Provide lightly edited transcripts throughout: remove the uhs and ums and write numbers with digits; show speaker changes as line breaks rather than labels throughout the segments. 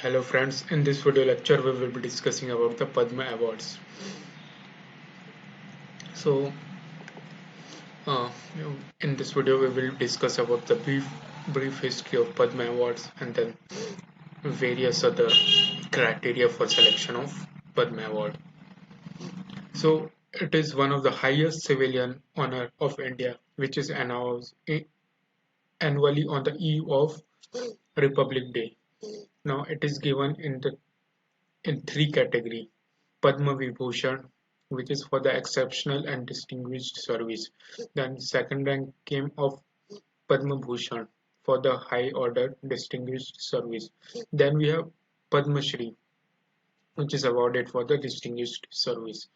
Hello friends, in this video lecture we will be discussing about the Padma Awards. So uh, in this video we will discuss about the brief history of Padma Awards and then various other criteria for selection of Padma Award. So it is one of the highest civilian honor of India which is announced annually on the eve of Republic Day. Now it is given in three categories: Padma Vibhushan, which is for the exceptional and distinguished service. Then second rank came of Padma Bhushan for the high order distinguished service. Then we have Padma Shri, which is awarded for the distinguished service.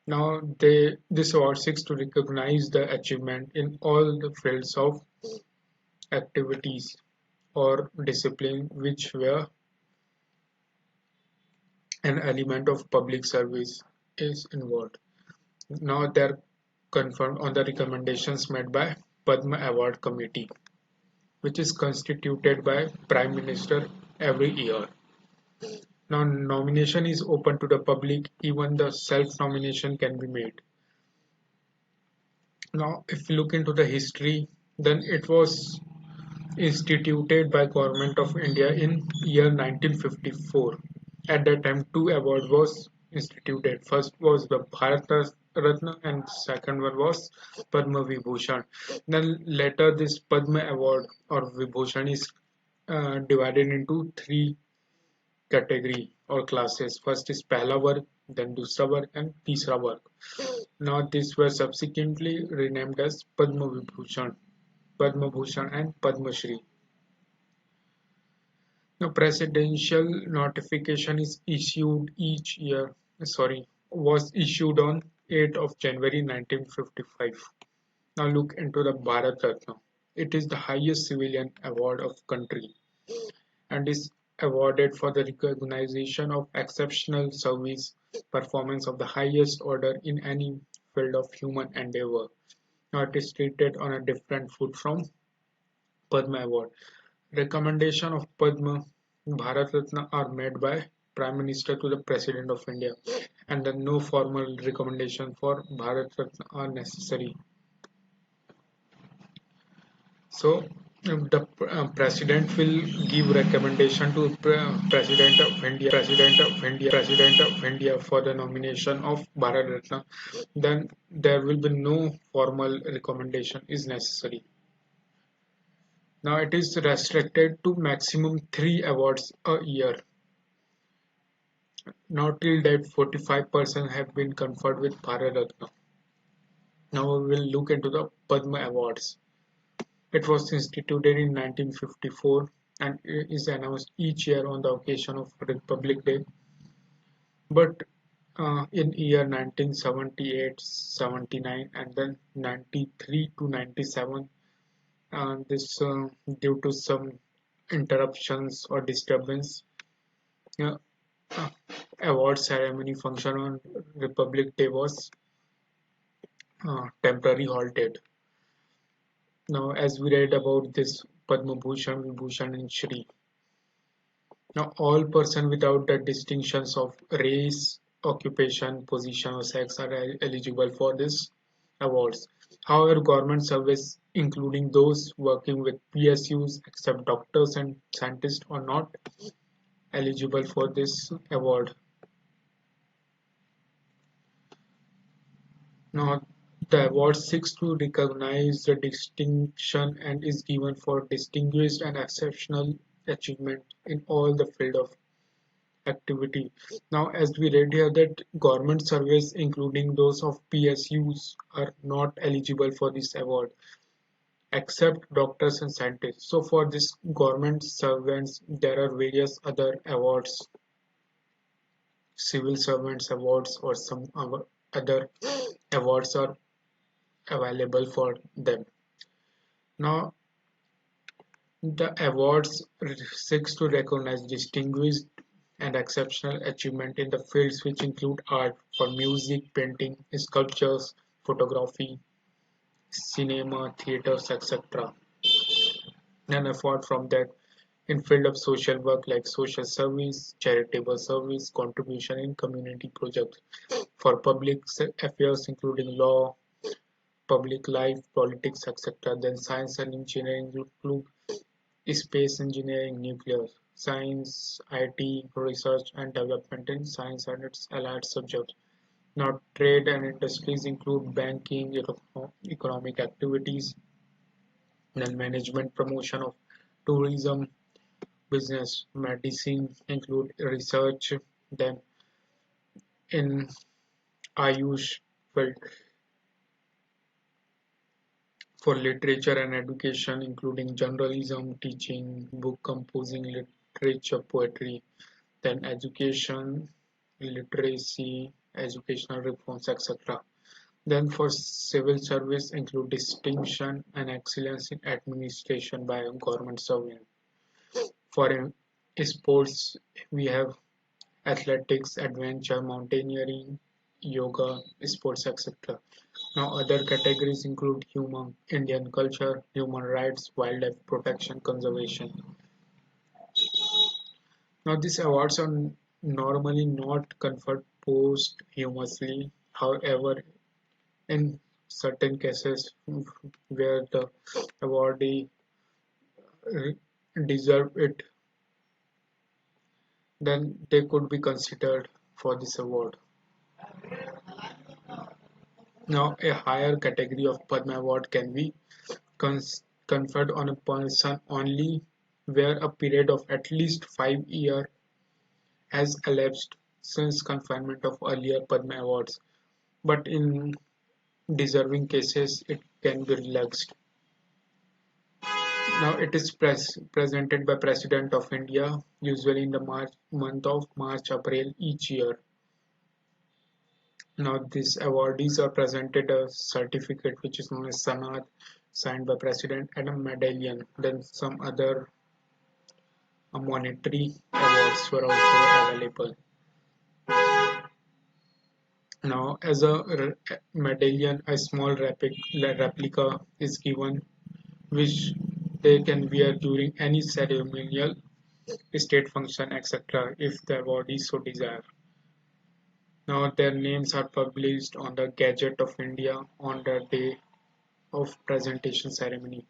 Now this award seeks to recognize the achievement in all the fields of activities or discipline which were an element of public service is involved. Now they're confirmed on the recommendations made by Padma Award Committee, which is constituted by Prime Minister every year. Now nomination is open to the public, even the self-nomination can be made. Now if you look into the history, then it was instituted by Government of India in year 1954. At that time, two awards was instituted. First was the Bharat Ratna and second one was Padma Vibhushan. Then later this Padma Award or Vibhushan is divided into three category or classes. First is Pehla Varg, then Dusra Varg and Tisra Varg. Now these were subsequently renamed as Padma Vibhushan, Padma Bhushan and Padma Shri. The presidential notification is issued each year, was issued on 8th of January 1955. Now look into the Bharat Ratna. It is the highest civilian award of country and is awarded for the recognition of exceptional service performance of the highest order in any field of human endeavor. Now it is treated on a different foot from Padma Award. Recommendation of Padma Bharat Ratna are made by Prime Minister to the President of India, and then no formal recommendation for Bharat Ratna are necessary. So the President will give recommendation to President of India for the nomination of Bharat Ratna. Then there will be no formal recommendation is necessary. Now it is restricted to maximum three awards a year. Now till date 45% have been conferred with Bharat Ratna. Now we will look into the Padma Awards. It was instituted in 1954 and is announced each year on the occasion of Republic Day. But in year 1978, 79 and then 93 to 97, this due to some interruptions or disturbance, uh, award ceremony function on Republic Day was temporarily halted. Now, as we read about this Padma Bhushan, Vibhushan, and Shri, now all person without the distinctions of race, occupation, position, or sex are eligible for this awards. However, government service, including those working with PSUs, except doctors and scientists, are not eligible for this award. Now, the award seeks to recognize the distinction and is given for distinguished and exceptional achievement in all the field of activity. Now, as we read here that government service, including those of PSUs, are not eligible for this award, except doctors and scientists. So, for this government servants, there are various other awards, civil servants awards, or some other awards are available for them. Now, the awards seeks to recognize distinguished and exceptional achievement in the fields which include art for music, painting, sculptures, photography, cinema, theaters, etc. And apart from that, in field of social work like social service, charitable service, contribution in community projects for public affairs including law, public life, politics, etc. Then science and engineering include space engineering, nuclear science, IT, research and development in science and its allied subjects. Now, trade and industries include banking, economic activities, then management, promotion of tourism, business, medicine include research, then in Ayush field for literature and education, including journalism, teaching, book composing, literature, poetry, then education, literacy, educational reforms, etc. Then for civil service include distinction and excellence in administration by a government servant. For sports, we have athletics, adventure, mountaineering, yoga, sports, etc. Now, other categories include human, Indian culture, human rights, wildlife protection, conservation. Now, these awards are normally not conferred posthumously. However, in certain cases where the awardee deserve it, then they could be considered for this award. Now, a higher category of Padma Award can be conferred on a person only where a period of at least 5 years has elapsed since conferment of earlier Padma Awards, but in deserving cases it can be relaxed. Now it is presented by President of India, usually in the month of March April each year. Now these awardees are presented a certificate which is known as Sanad, signed by President, and a medallion. Then some other monetary awards were also available. Now, as a medallion, a small replica is given, which they can wear during any ceremonial, state function, etc., if the awardee so desire. Now, their names are published on the Gazette of India on the day of presentation ceremony.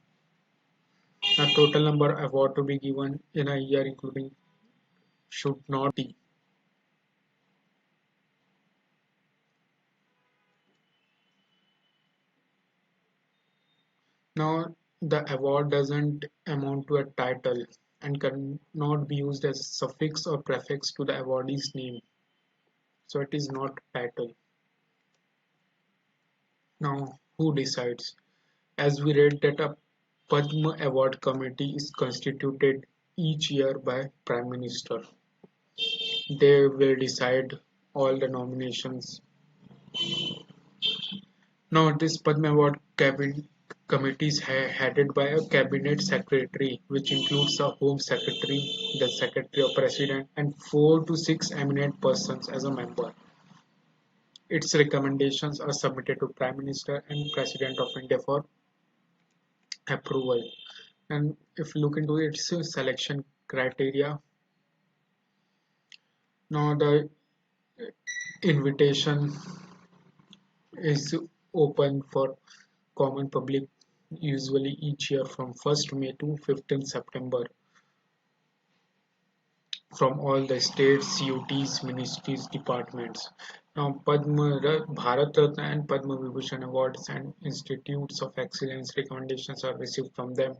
The total number of award to be given in a year, including should not be. Now, the award doesn't amount to a title and cannot be used as a suffix or prefix to the awardee's name. So it is not a title. Now, who decides? As we read that a Padma Award Committee is constituted each year by Prime Minister. They will decide all the nominations. Now, this Padma Award committee is headed by a cabinet secretary, which includes a home secretary, the secretary of president, and 4 to 6 eminent persons as a member. Its recommendations are submitted to Prime Minister and President of India for approval. And if you look into its selection criteria, now the invitation is open for common public usually each year from 1st May to 15th September from all the states, UTs, ministries, departments. Now, Bharat Ratna and Padma Vibhushan awards and institutes of excellence recommendations are received from them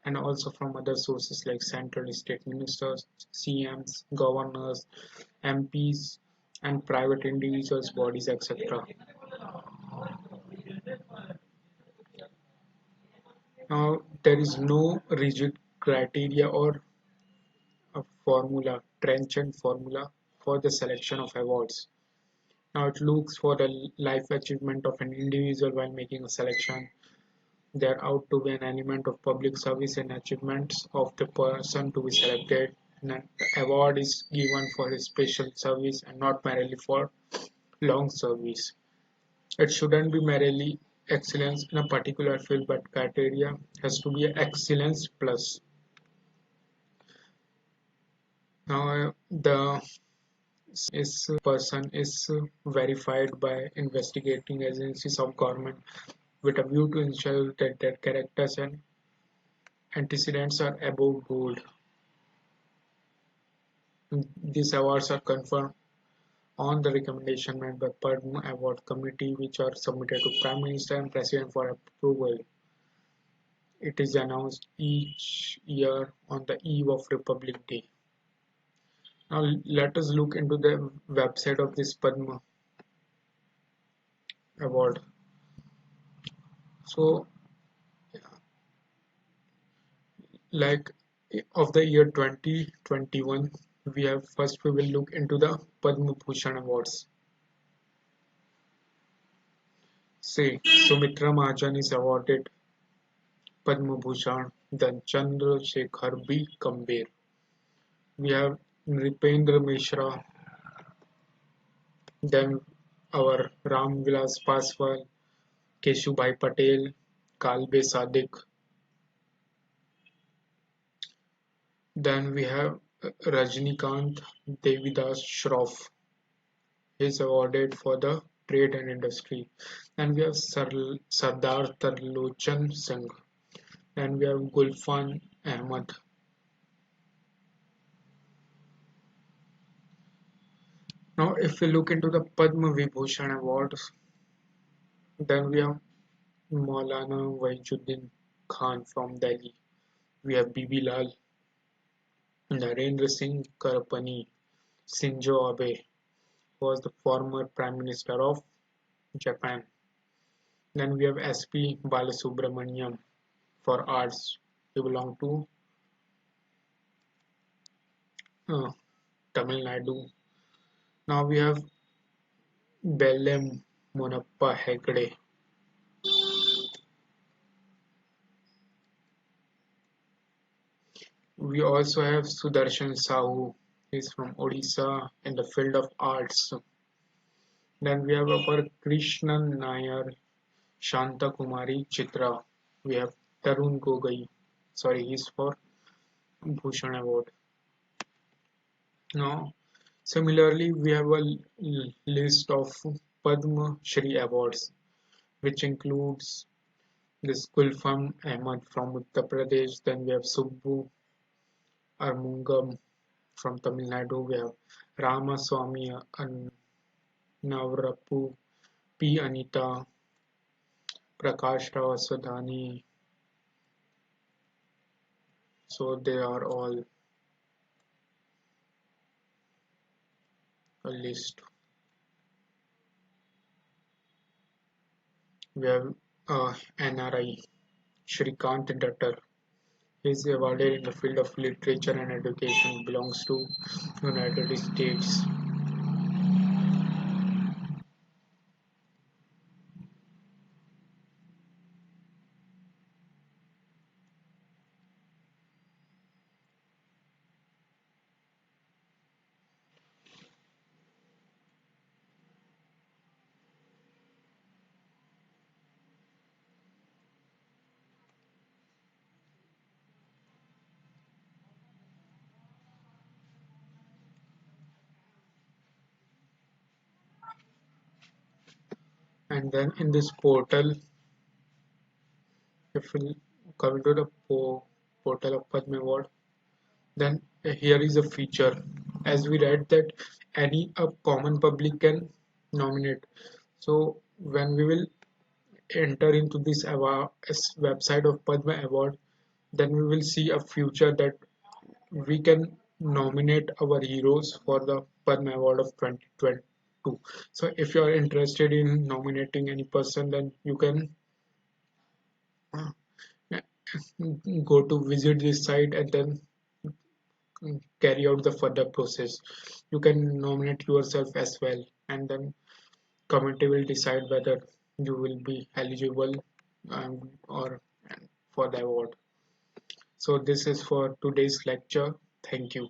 and also from other sources like central state ministers, CMs, governors, MPs, and private individuals, bodies, etc. Now, there is no rigid criteria or a formula, trenchant formula for the selection of awards. Now, it looks for the life achievement of an individual while making a selection. They are out to be an element of public service and achievements of the person to be selected. And an award is given for his special service and not merely for long service. It shouldn't be merely excellence in a particular field, but criteria has to be excellence plus. Now, the is person is verified by investigating agencies of government with a view to ensure that their characters and antecedents are above board. These awards are conferred on the recommendation made by Padma Award Committee, which are submitted to Prime Minister and President for approval. It is announced each year on the eve of Republic Day. Now let us look into the website of this Padma Award. So, like of the year 2021, we will look into the Padma Bhushan Awards. Say, Sumitra Mahajan is awarded Padma Bhushan, then Chandrasekhar B. Kambir. We have Nripendra Mishra, then our Ram Vilas Paswal, Keshubhai Patel, Kalbe Sadiq. Then we have Rajnikant Devidas Shroff. He is awarded for the trade and industry. Then we have Sardar Tarlochan Singh. Then we have Gulfan Ahmad. Now, if we look into the Padma Vibhushan Awards, then we have Maulana Wahiduddin Khan from Delhi. We have Bibi Lal, Narendra Singh Karapani, Shinzo Abe was the former Prime Minister of Japan. Then we have SP Balasubramaniam for arts. He belonged to uh, Tamil Nadu. Now we have Bellem Monappa Hegde. We also have Sudarshan Sahu. He's from Odisha in the field of arts. Then we have our Krishnan Nair, Shanta Kumari Chitra. We have Tarun Gogai. Sorry, he's for Bhushan Award. Now, similarly, we have a list of Padma Shri Awards, which includes this Gulfam Ahmad from Uttar Pradesh. Then we have Subbu Armungam from Tamil Nadu. We have Ramaswamy Navrapu, P. Anita, Prakash Rao Aswadani. So they are all a list. We have NRI Shrikant Dattar. He is awarded in the field of literature and education. Belongs to United States. And then in this portal, if we come to the portal of Padma Award, then here is a feature. As we read that any a common public can nominate. So when we will enter into this website of Padma Award, then we will see a future that we can nominate our heroes for the Padma Award of 2022. So if you are interested in nominating any person, then you can uh, go to visit this site and then carry out the further process. You can nominate yourself as well, and then committee will decide whether you will be eligible or for the award. So this is for today's lecture. Thank you.